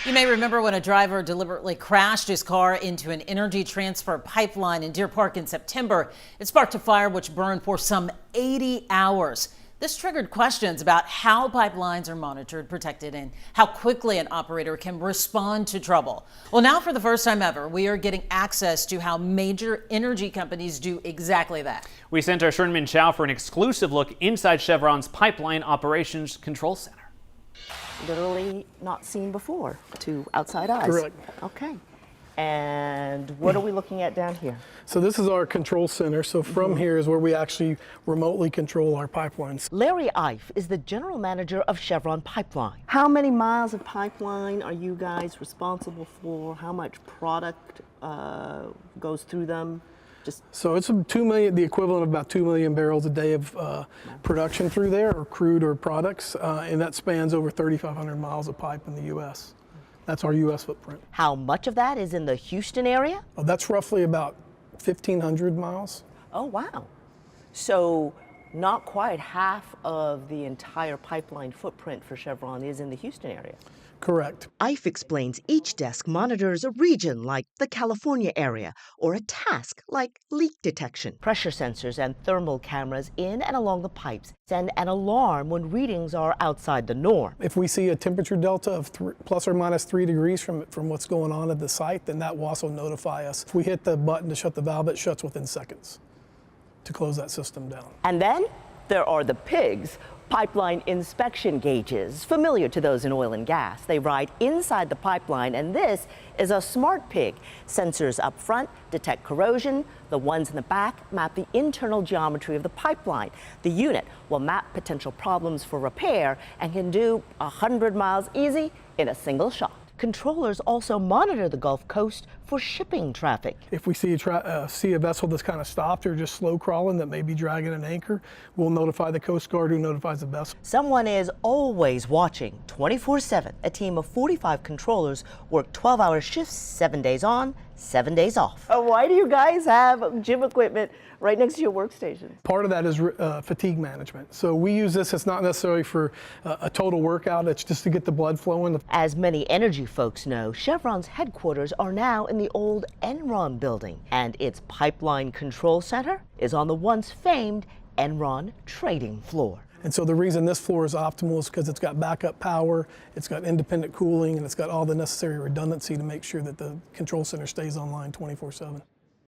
You may remember when a driver deliberately crashed his car into an energy transfer pipeline in Deer Park in September. It sparked a fire which burned for some 80 hours. This triggered questions about how pipelines are monitored, protected, and how quickly an operator can respond to trouble. Well, now for the first time ever, we are getting access to how major energy companies do exactly that. We sent our Sherman Chow for an exclusive look inside Chevron's Pipeline Operations Control Center. Literally not seen before to outside eyes. Correct. Okay. And what are we looking at down here? So this is our control center. So from here is where we actually remotely control our pipelines. Larry Ife is the general manager of Chevron Pipeline. How many miles of pipeline are you guys responsible for? How much product goes through them? So it's 2 million, the equivalent of about 2 million barrels a day of production through there, or crude or products, and that spans over 3,500 miles of pipe in the U.S. That's our U.S. footprint. How much of that is in the Houston area? Oh, that's roughly about 1,500 miles. Oh, wow. So not quite half of the entire pipeline footprint for Chevron is in the Houston area. Correct. Ife explains each desk monitors a region like the California area or a task like leak detection. Pressure sensors and thermal cameras in and along the pipes send an alarm when readings are outside the norm. If we see a temperature delta of plus or minus 3 degrees from what's going on at the site, then that will also notify us. If we hit the button to shut the valve, it shuts within seconds to close that system down. And then there are the PIGs, pipeline inspection gauges, familiar to those in oil and gas. They ride inside the pipeline, and this is a smart pig. Sensors up front detect corrosion. The ones in the back map the internal geometry of the pipeline. The unit will map potential problems for repair and can do 100 miles easy in a single shot. Controllers also monitor the Gulf Coast for shipping traffic. If we see a vessel that's kind of stopped or just slow crawling that may be dragging an anchor, we'll notify the Coast Guard, who notifies the vessel. Someone is always watching 24/7. A team of 45 controllers work 12-hour shifts, 7 days on, 7 days off. Why do you guys have gym equipment right next to your workstation? Part of that is fatigue management. So we use this. It's not necessarily for a total workout. It's just to get the blood flowing. As many energy folks know, Chevron's headquarters are now in the old Enron building, and its pipeline control center is on the once famed Enron trading floor. And so the reason this floor is optimal is because it's got backup power, it's got independent cooling, and it's got all the necessary redundancy to make sure that the control center stays online 24/7.